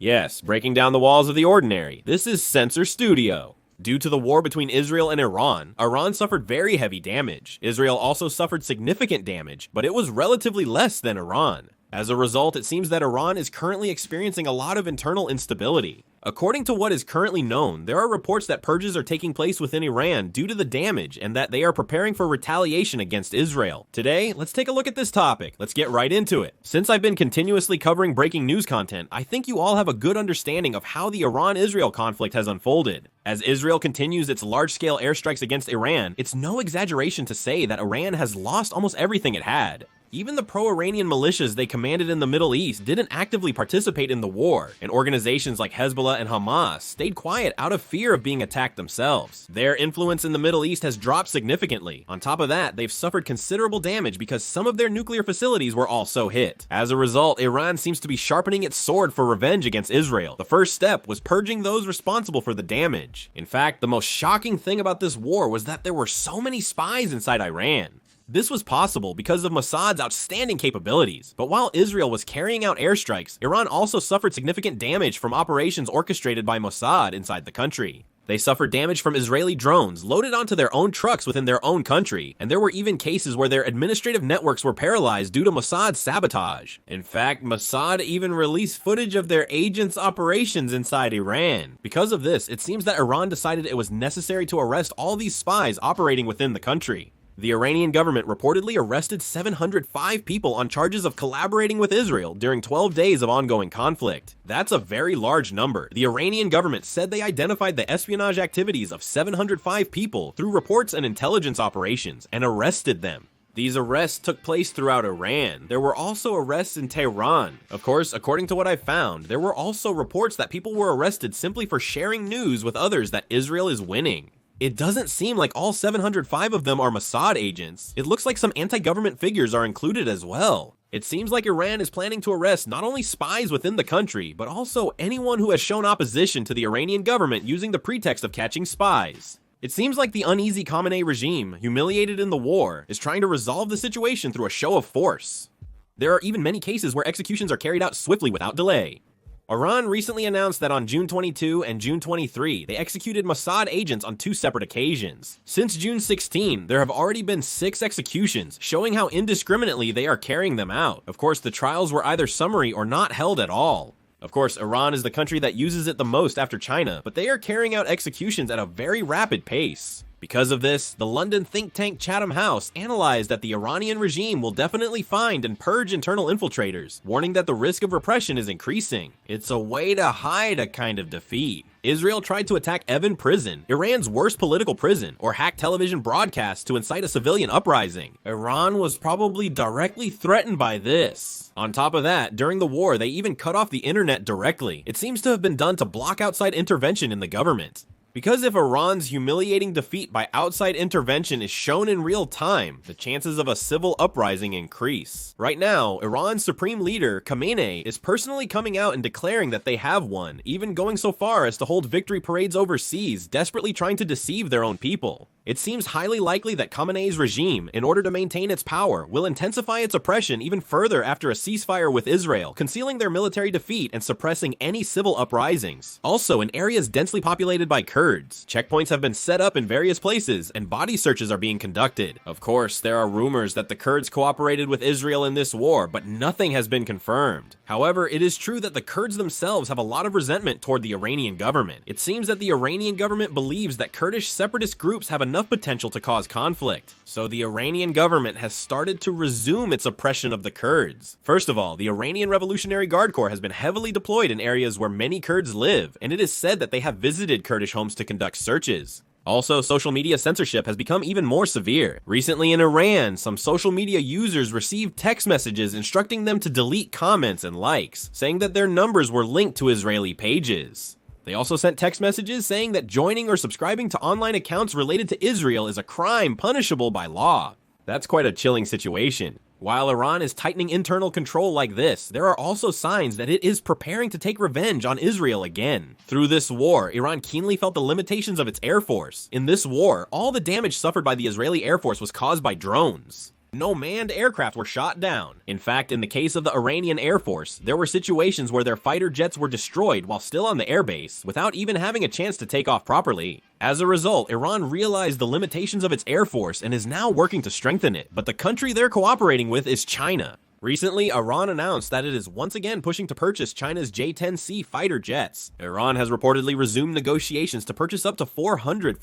Yes, breaking down the walls of the ordinary. This is Censor Studio. Due to the war between Israel and Iran suffered very heavy damage. Israel also suffered significant damage, but it was relatively less than Iran. As a result, it seems that Iran is currently experiencing a lot of internal instability. According to what is currently known, there are reports that purges are taking place within Iran due to the damage and that they are preparing for retaliation against Israel. Today, let's take a look at this topic. Let's get right into it. Since I've been continuously covering breaking news content, I think you all have a good understanding of how the Iran-Israel conflict has unfolded. As Israel continues its large-scale airstrikes against Iran, it's no exaggeration to say that Iran has lost almost everything it had. Even the pro-Iranian militias they commanded in the Middle East didn't actively participate in the war, and organizations like Hezbollah and Hamas stayed quiet out of fear of being attacked themselves. Their influence in the Middle East has dropped significantly. On top of that, they've suffered considerable damage because some of their nuclear facilities were also hit. As a result, Iran seems to be sharpening its sword for revenge against Israel. The first step was purging those responsible for the damage. In fact, the most shocking thing about this war was that there were so many spies inside Iran. This was possible because of Mossad's outstanding capabilities, but while Israel was carrying out airstrikes, Iran also suffered significant damage from operations orchestrated by Mossad inside the country. They suffered damage from Israeli drones loaded onto their own trucks within their own country, and there were even cases where their administrative networks were paralyzed due to Mossad's sabotage. In fact, Mossad even released footage of their agents' operations inside Iran. Because of this, it seems that Iran decided it was necessary to arrest all these spies operating within the country. The Iranian government reportedly arrested 705 people on charges of collaborating with Israel during 12 days of ongoing conflict. That's a very large number. The Iranian government said they identified the espionage activities of 705 people through reports and intelligence operations and arrested them. These arrests took place throughout Iran. There were also arrests in Tehran. Of course, according to what I found, there were also reports that people were arrested simply for sharing news with others that Israel is winning. It doesn't seem like all 705 of them are Mossad agents. It looks like some anti-government figures are included as well. It seems like Iran is planning to arrest not only spies within the country, but also anyone who has shown opposition to the Iranian government using the pretext of catching spies. It seems like the uneasy Khamenei regime, humiliated in the war, is trying to resolve the situation through a show of force. There are even many cases where executions are carried out swiftly without delay. Iran recently announced that on June 22 and June 23, they executed Mossad agents on 2 separate occasions. Since June 16, there have already been 6 executions, showing how indiscriminately they are carrying them out. Of course, the trials were either summary or not held at all. Of course, Iran is the country that uses it the most after China, but they are carrying out executions at a very rapid pace. Because of this, the London think tank Chatham House analyzed that the Iranian regime will definitely find and purge internal infiltrators, warning that the risk of repression is increasing. It's a way to hide a kind of defeat. Israel tried to attack Evin Prison, Iran's worst political prison, or hack television broadcasts to incite a civilian uprising. Iran was probably directly threatened by this. On top of that, during the war, they even cut off the internet directly. It seems to have been done to block outside intervention in the government. Because if Iran's humiliating defeat by outside intervention is shown in real time, the chances of a civil uprising increase. Right now, Iran's supreme leader, Khamenei, is personally coming out and declaring that they have won, even going so far as to hold victory parades overseas, desperately trying to deceive their own people. It seems highly likely that Khamenei's regime, in order to maintain its power, will intensify its oppression even further after a ceasefire with Israel, concealing their military defeat and suppressing any civil uprisings. Also, in areas densely populated by Kurds, checkpoints have been set up in various places and body searches are being conducted. Of course, there are rumors that the Kurds cooperated with Israel in this war, but nothing has been confirmed. However, it is true that the Kurds themselves have a lot of resentment toward the Iranian government. It seems that the Iranian government believes that Kurdish separatist groups have enough potential to cause conflict. So the Iranian government has started to resume its oppression of the Kurds. First of all, the Iranian Revolutionary Guard Corps has been heavily deployed in areas where many Kurds live, and it is said that they have visited Kurdish homes to conduct searches. Also, social media censorship has become even more severe. Recently in Iran, some social media users received text messages instructing them to delete comments and likes, saying that their numbers were linked to Israeli pages. They also sent text messages saying that joining or subscribing to online accounts related to Israel is a crime punishable by law. That's quite a chilling situation. While Iran is tightening internal control like this, there are also signs that it is preparing to take revenge on Israel again. Through this war, Iran keenly felt the limitations of its air force. In this war, all the damage suffered by the Israeli air force was caused by drones. No manned aircraft were shot down. In fact, in the case of the Iranian Air Force, there were situations where their fighter jets were destroyed while still on the airbase, without even having a chance to take off properly. As a result, Iran realized the limitations of its air force and is now working to strengthen it, but the country they're cooperating with is China. Recently, Iran announced that it is once again pushing to purchase China's J-10C fighter jets. Iran has reportedly resumed negotiations to purchase up to 400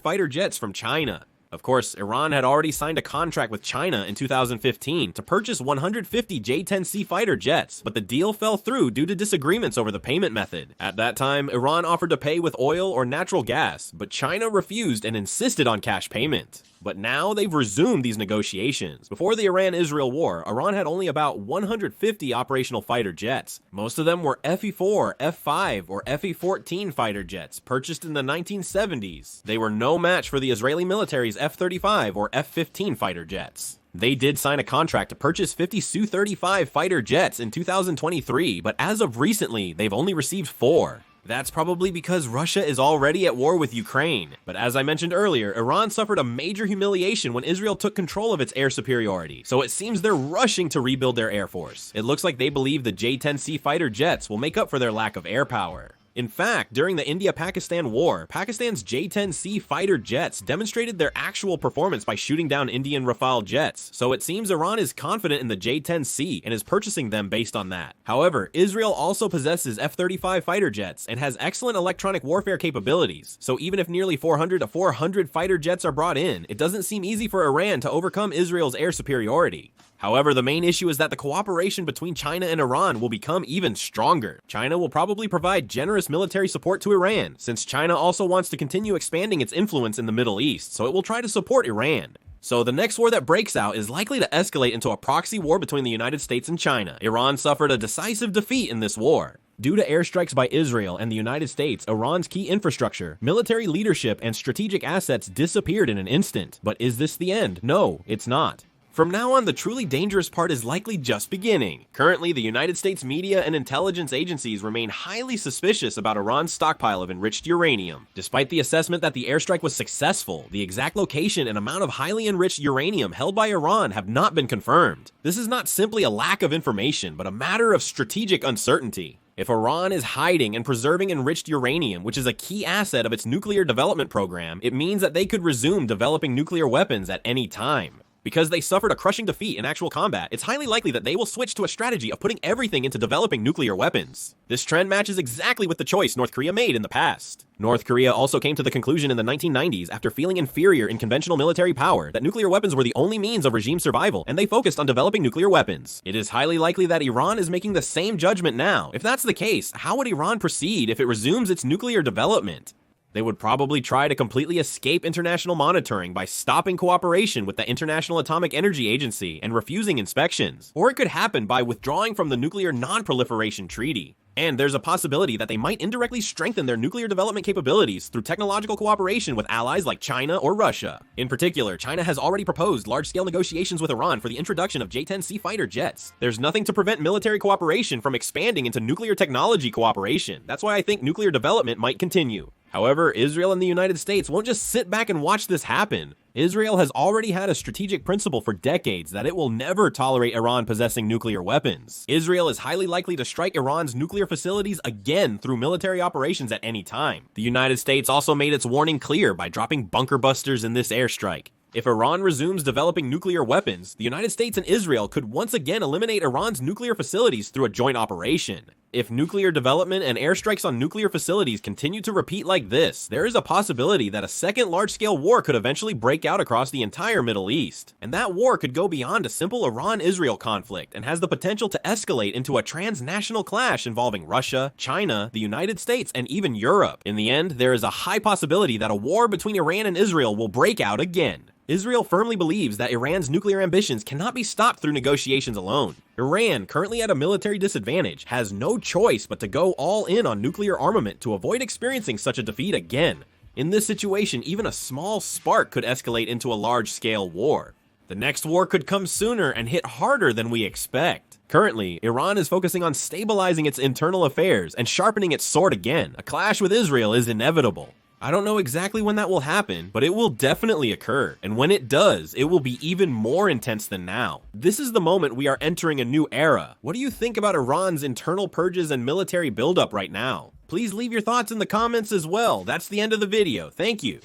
fighter jets from China. Of course, Iran had already signed a contract with China in 2015 to purchase 150 J-10C fighter jets, but the deal fell through due to disagreements over the payment method. At that time, Iran offered to pay with oil or natural gas, but China refused and insisted on cash payment. But now they've resumed these negotiations. Before the Iran-Israel war, Iran had only about 150 operational fighter jets. Most of them were Fe-4, F-5, or Fe-14 fighter jets, purchased in the 1970s. They were no match for the Israeli military's F-35 or F-15 fighter jets. They did sign a contract to purchase 50 Su-35 fighter jets in 2023, but as of recently, they've only received 4. That's probably because Russia is already at war with Ukraine. But as I mentioned earlier, Iran suffered a major humiliation when Israel took control of its air superiority, so it seems they're rushing to rebuild their air force. It looks like they believe the J-10C fighter jets will make up for their lack of air power. In fact, during the India-Pakistan War, Pakistan's J-10C fighter jets demonstrated their actual performance by shooting down Indian Rafale jets, so it seems Iran is confident in the J-10C and is purchasing them based on that. However, Israel also possesses F-35 fighter jets and has excellent electronic warfare capabilities, so even if nearly 400 fighter jets are brought in, it doesn't seem easy for Iran to overcome Israel's air superiority. However, the main issue is that the cooperation between China and Iran will become even stronger. China will probably provide generous military support to Iran, since China also wants to continue expanding its influence in the Middle East, so it will try to support Iran. So the next war that breaks out is likely to escalate into a proxy war between the United States and China. Iran suffered a decisive defeat in this war. Due to airstrikes by Israel and the United States, Iran's key infrastructure, military leadership, and strategic assets disappeared in an instant. But is this the end? No, it's not. From now on, the truly dangerous part is likely just beginning. Currently, the United States media and intelligence agencies remain highly suspicious about Iran's stockpile of enriched uranium. Despite the assessment that the airstrike was successful, the exact location and amount of highly enriched uranium held by Iran have not been confirmed. This is not simply a lack of information, but a matter of strategic uncertainty. If Iran is hiding and preserving enriched uranium, which is a key asset of its nuclear development program, it means that they could resume developing nuclear weapons at any time. Because they suffered a crushing defeat in actual combat, it's highly likely that they will switch to a strategy of putting everything into developing nuclear weapons. This trend matches exactly with the choice North Korea made in the past. North Korea also came to the conclusion in the 1990s, after feeling inferior in conventional military power, that nuclear weapons were the only means of regime survival, and they focused on developing nuclear weapons. It is highly likely that Iran is making the same judgment now. If that's the case, how would Iran proceed if it resumes its nuclear development? They would probably try to completely escape international monitoring by stopping cooperation with the International Atomic Energy Agency and refusing inspections. Or it could happen by withdrawing from the Nuclear Non-Proliferation Treaty. And there's a possibility that they might indirectly strengthen their nuclear development capabilities through technological cooperation with allies like China or Russia. In particular, China has already proposed large-scale negotiations with Iran for the introduction of J-10C fighter jets. There's nothing to prevent military cooperation from expanding into nuclear technology cooperation. That's why I think nuclear development might continue. However, Israel and the United States won't just sit back and watch this happen. Israel has already had a strategic principle for decades that it will never tolerate Iran possessing nuclear weapons. Israel is highly likely to strike Iran's nuclear facilities again through military operations at any time. The United States also made its warning clear by dropping bunker busters in this airstrike. If Iran resumes developing nuclear weapons, the United States and Israel could once again eliminate Iran's nuclear facilities through a joint operation. If nuclear development and airstrikes on nuclear facilities continue to repeat like this, there is a possibility that a second large-scale war could eventually break out across the entire Middle East. And that war could go beyond a simple Iran-Israel conflict and has the potential to escalate into a transnational clash involving Russia, China, the United States, and even Europe. In the end, there is a high possibility that a war between Iran and Israel will break out again. Israel firmly believes that Iran's nuclear ambitions cannot be stopped through negotiations alone. Iran, currently at a military disadvantage, has no choice but to go all in on nuclear armament to avoid experiencing such a defeat again. In this situation, even a small spark could escalate into a large-scale war. The next war could come sooner and hit harder than we expect. Currently, Iran is focusing on stabilizing its internal affairs and sharpening its sword again. A clash with Israel is inevitable. I don't know exactly when that will happen, but it will definitely occur, and when it does, it will be even more intense than now. This is the moment we are entering a new era. What do you think about Iran's internal purges and military buildup right now? Please leave your thoughts in the comments as well. That's the end of the video. Thank you.